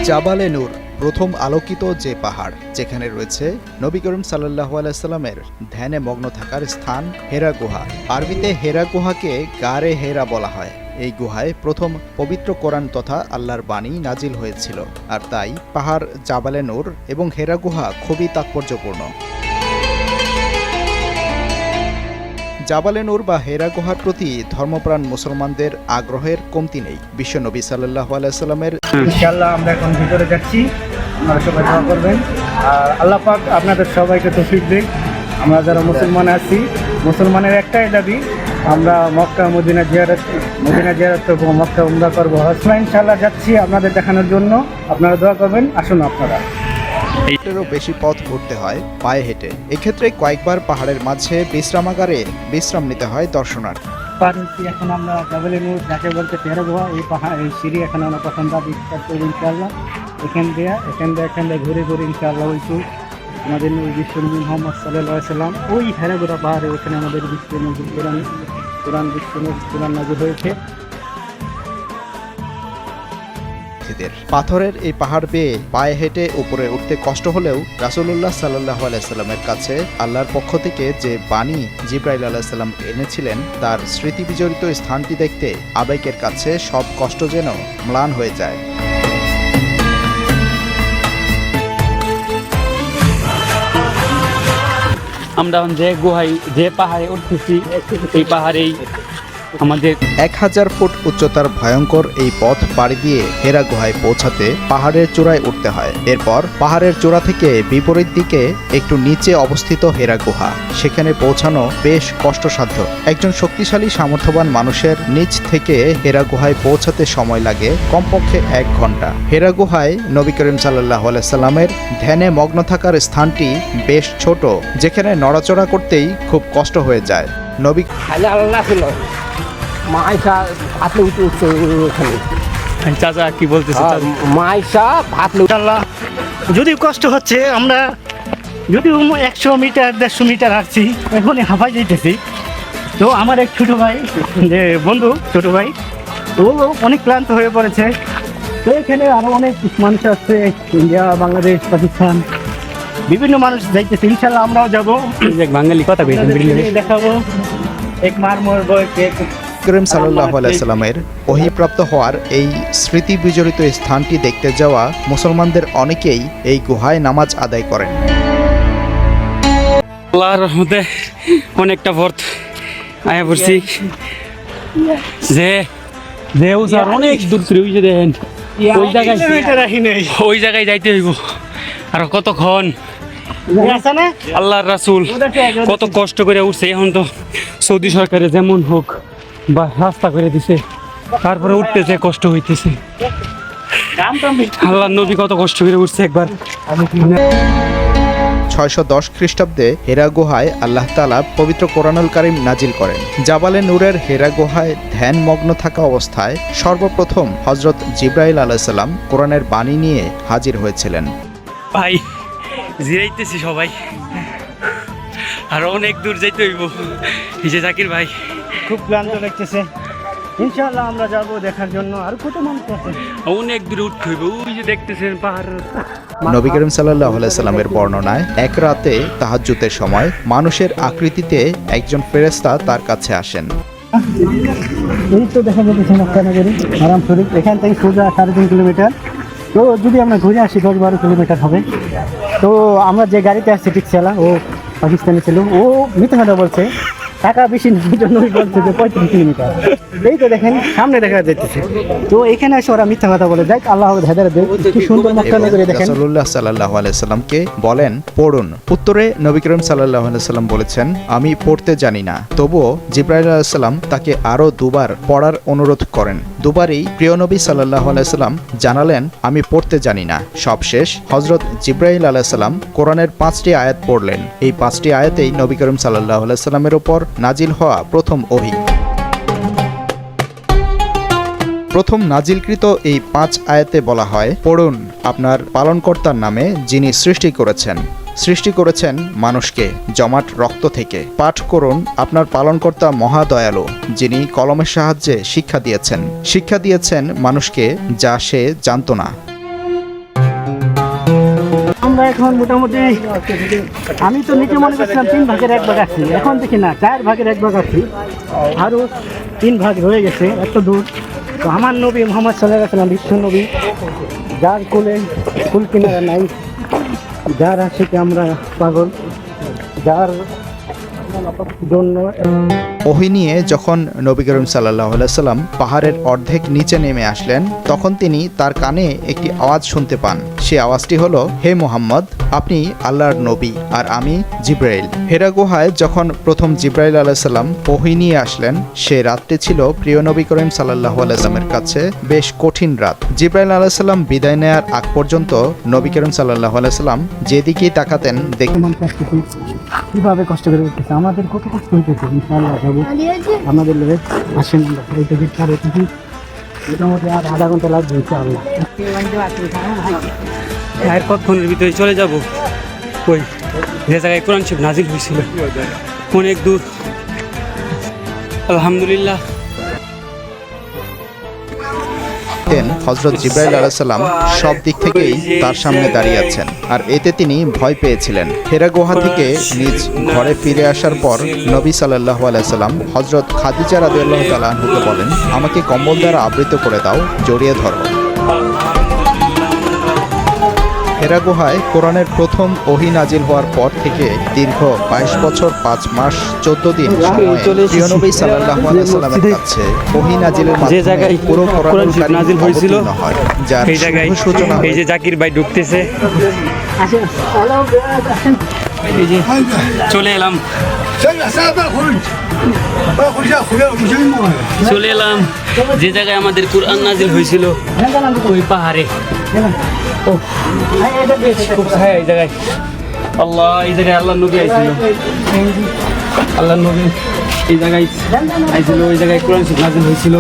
জাবালে নূর প্রথম আলোকিত যে পাহাড়, যেখানে রয়েছে নবী করিম সাল্লাল্লাহু আলাইহি সাল্লামের ধ্যানে মগ্ন থাকার স্থান হেরা গুহা। আরবিতে হেরা গুহাকে গারে হেরা বলা হয়। এই গুহায় প্রথম পবিত্র কোরআন তথা আল্লাহর বাণী নাজিল হয়েছিল, আর তাই পাহাড় জাবালে নূর এবং হেরা গুহা খুবই তাৎপর্যপূর্ণ। জাবালে নূর বা হেরা গুহার প্রতি ধর্মপ্রাণ মুসলমানদের আগ্রহের কমতি নেই। বিশ্বনবী সাল্লাল্লাহু আলাইহি সাল্লামের ইনশাআল্লাহ আমরা এখন ভিতরে যাচ্ছি, আপনারা সবাই দোয়া করবেন আর আল্লাহ পাক আপনাদের সবাইকে তৌফিক দিক। আমরা যারা মুসলমান আছি, মুসলমানের একটাই দাবি, আমরা মক্কা মদিনা জিয়ারত করবো, মক্কা উমরা করবো। হজে ইনশাআল্লাহ যাচ্ছি আপনাদের দেখানোর জন্য, আপনারা দোয়া করবেন। আসুন আপনারা। এরও বেশি পথ ঘুরতে হয় পায়ে হেঁটে। এক্ষেত্রে কয়েকবার পাহাড়ের মাঝে বিশ্রামাগারে বিশ্রাম নিতে হয় দর্শনার্থী। এখন আমরা জাবালে নূর যাকে বলতে হেরা গুহা, এই পাহাড় এই সিঁড়ি এখন আমরা প্রথমবার স্টার্ট করবো ইনশাআল্লাহ। এখান দিয়ে ঘুরে ঘুরে ইনশাআল্লাহ হয়েছি আমাদের বিশ্বনবী মুহাম্মদ সাল্লাল্লাহু আলাইহি সাল্লাম ওই হেরা গুহা পাহাড়ে, ওখানে আমাদের বিশ্বনবী কোরআন নাযিল হয়েছে। পাথরের এই পাহাড় বেয়ে পায়ে হেঁটে উপরে উঠতে কষ্ট হলেও রাসূলুল্লাহ সাল্লাল্লাহু আলাইহি সাল্লামের কাছে আল্লাহর পক্ষ থেকে যে বাণী জিবরাইল আলাইহিস সালাম এনেছিলেন, তার স্মৃতি বিজড়িত স্থানটি দেখতে আবেগের কাছে সব কষ্ট যেন ম্লান হয়ে যায়। আমরা যে পাহাড়ে উঠতেছি, এই পাহাড়েই আমাদের 1000 ফুট উচ্চতার ভয়ঙ্কর এই পথ পাড়ি দিয়ে হেরা গুহায় পৌঁছাতে পাহাড়ের চূড়ায় উঠতে হয়। এরপর পাহাড়ের চূড়া থেকে বিপরীত দিকে একটু নিচে অবস্থিত হেরা গুহা, সেখানে পৌঁছানো বেশ কষ্টসাধ্য। একজন শক্তিশালী সামর্থ্যবান মানুষের নিচ থেকে হেরা গুহায় পৌঁছাতে সময় লাগে কমপক্ষে 1 ঘন্টা। হেরা গুহায় নবী করিম সাল্লাল্লাহু আলাইহি সাল্লামের ধ্যানে মগ্ন থাকার স্থানটি বেশ ছোট, যেখানে নড়াচড়া করতেই খুব কষ্ট হয়ে যায়। নবী মাইশা ভাতলে উঠছে ওখানে। চাচা কি বলতেছে? মাইশা ভাতলে ইনশাআল্লাহ যদিও কষ্ট হচ্ছে, আমরা যদিও 100 মিটার 150 মিটার আসছি, এখন হাঁপাই যেতেছি। তো আমার এক ছোটো ভাই, যে বন্ধু ছোটো ভাই, ও অনেক ক্লান্ত হয়ে পড়েছে। তো এখানে আরও অনেক মানুষ আসছে, ইন্ডিয়া, বাংলাদেশ, পাকিস্তান, বিভিন্ন মানুষ যাইতেছে। ইনশাআল্লাহ আমরাও যাবো, বাঙালি কথা দেখাবো এক মার মরবো। করিম সাল্লাল্লাহু আলাইহি সাল্লামের ওহীপ্রাপ্ত হওয়ার এই স্মৃতি বিজড়িত স্থানটি দেখতে যাওয়া মুসলমানদের অনেকেই এই গুহায় নামাজ আদায় করেন। আল্লাহর রহমতে অনেকটা পথ আয়া পড়ছি, যে অনেক দূর ছিল। ওই যে দেখেন, ওই জায়গায় যাইতে হইব আর কতক্ষণ। আল্লাহর রাসূল কত কষ্ট করে উঠছে। এখন তো সৌদি সরকারে যেমন হোক বা রাস্তা করে দিছে, তারপরে উঠতেছে কষ্ট হইতেছে। আল্লাহর নবী কত কষ্ট করে উঠছে একবার। 610 খ্রিস্টাব্দে হেরা গুহায় আল্লাহ তাআলা পবিত্র কোরআনুল কারীম নাজিল করেন। জাবালে নূরের হেরা গুহায় ধ্যান মগ্ন থাকা অবস্থায় সর্বপ্রথম হযরত জিবরাইল আলাইহিস সালাম কোরআনের বাণী নিয়ে হাজির হয়েছিলেন। ভাই জিরাইতেছি সবাই, আর অনেক দূর যাইতে হইব। এই যে জাকির ভাই খুব ক্লান্ত লাগতেছে। ইনশাআল্লাহ আমরা যাব দেখার জন্য। আর কত মানুষ আছে, অনেক দূরে উঠতে হইব। ওই যে দেখতেছেন পাহাড়। নবী করিম সাল্লাল্লাহু আলাইহি সাল্লামের বর্ণনায় এক রাতে তাহাজ্জুদের সময় মানুষের আকৃতিতে একজন ফেরেশতা তার কাছে আসেন। এই তো দেখা যাচ্ছে মক্কানগরী হারাম শরীফ, এখান থেকে সোজা 3.5 কিলোমিটার। তো যদি আমরা ঘুরে আসি 10-12 কিলোমিটার হবে। তো আমরা যে গাড়িতে আসছি রিক্সাওয়ালা, ও পাকিস্তানি ছিল, ও মিথ্যা কথা বলছে, টাকা বেশি নেওয়ার জন্যই বলছে যে 35 কিলোমিটার। এই তো দেখেন সামনে দেখা যাচ্ছে। তো এখানে এসে ওরা মিথ্যা কথা বলে যায়। আল্লাহ হেদায়েত দেয়। কি সুন্দর মক্কানগরী দেখেন। রাসূলুল্লাহ সাল্লাল্লাহু আলাইহি সাল্লামকে বলেন, পড়ুন। উত্তরে নবী করিম সাল্লাল্লাহু আলাইহি সাল্লাম বলেছেন, আমি পড়তে জানি না। তবুও জিবরাইল আলাইহিস সালাম তাকে আরো দুবার পড়ার অনুরোধ করেন। দুবারই প্রিয় নবী সাল্লাল্লাহু আলাইহি সাল্লাম জানালেন, আমি পড়তে জানি না। সবশেষ হযরত জিবরাইল আলাইহিস সালাম কোরআনের 5টি আয়াত পড়লেন। এই 5টি আয়াতেই নবী করিম সাল্লাল্লাহু আলাইহি সাল্লামের উপর নাজিল হওয়া প্রথম ওহী। প্রথম নাজিলকৃত এই 5 আয়াতে বলা হয়, পড়ুন আপনার পালনকর্তার নামে, যিনি সৃষ্টি করেছেন মানুষকে জমাট রক্ত থেকে। পাঠ করুন আপনার পালনকর্তা মহা দয়ালু, যিনি কলমের সাহায্যে শিক্ষা দিয়েছেন মানুষকে যা সে জানত না। আমরা এখন মোটামুটি, আমি তো নিজে মনে করছিলাম 3 ভাগের 1 ভাগ আছি, এখন দেখি না 4 ভাগের 1 ভাগ আছি, আরও 3 ভাগ রয়ে গেছে এত দূর। তো আমার নবী মোহাম্মদ সাল্লাল্লাহু আলাইহি ওয়াসাল্লাম বিশ্ব নবী, যার কোলে কুল কিনারা নাই, যার আশিকে আমরা পাগল, যার জন্য ওহী নিয়ে যখন নবী করিম সাল্লাল্লাহু আলাইহি সাল্লাম পাহাড়ের অর্ধেক নিচে নেমে আসলেন, তখন তিনি তার কানে একটি আওয়াজ শুনতে পান। সেই আওয়াজটি হলো, হে মুহাম্মদ, আপনি আল্লাহর নবী আর আমি জিব্রাইল। হেরা গুহায় যখন প্রথম জিব্রাইল আলাইহিস সালাম ওহী নিয়ে আসলেন, সে রাতটি ছিল প্রিয় নবী করিম সাল্লাল্লাহু আলাইহি সাল্লামের কাছে বেশ কঠিন রাত। জিব্রাইল আলাইহিস সালাম বিদায় নেয়ার আগ পর্যন্ত নবী করিম সাল্লাল্লাহু আলাইহি সাল্লাম যেদিকেই তাকাতেন কিভাবে কষ্ট করে উঠতেছে, আমাদের কত কষ্ট হইতেছে। ইনশাআল্লাহ যাবো আমাদের লোক আসেন, এই টিকিট ছাড়ে টিকিট মোটামুটি আর আধা ঘন্টা লাগবে ইনশাআল্লাহ। আর কতক্ষণের ভিতরে চলে যাব ওই যে জায়গায় কোরআন শরীফ নাজিল হয়েছিল, অনেক দূর। আলহামদুলিল্লাহ। হযরত জিব্রাইল আলাইহিস সালাম সব দিক থেকেই তার সামনে দাঁড়িয়ে আছেন, আর এতে তিনি ভয় পেয়েছিলেন। হেরা গুহা থেকে নিজ ঘরে ফিরে আসার পর নবী সাল্লাল্লাহু আলাইহি সাল্লাম হযরত খাদিজা রাদিয়াল্লাহু তাআলা আনহাকে বলেন, আমাকে কম্বল দ্বারা আবৃত করে দাও, জড়িয়ে ধরো। হেরা গুহায় কোরআনের প্রথম ওহী নাজিল হওয়ার পর থেকে দীর্ঘ 22 বছর 5 মাস 14 দিন সময়ে প্রিয় নবী সাল্লাল্লাহু আলাইহি সাল্লামের কাছে ওহী নাজিলের যে জায়গায় পুরো কোরআন শরীফ নাজিল হয়েছিল হয়, যার এই জায়গায় সূচনা এই যে জাকির ভাই ঢুকতেছে, এই যে চলে এলাম, চলে এলাম যে জায়গায় আমাদের কোরআন নাজিল হয়েছিল, ওই পাহাড়ে। খুব ছায়া এই জায়গায়। আল্লাহ, এই জায়গায় আল্লাহ নবী আইছিল, আল্লাহ নবী এই জায়গায় আইছিল, ওই জায়গায় কোরআন শরীফ নাজিল হয়েছিল।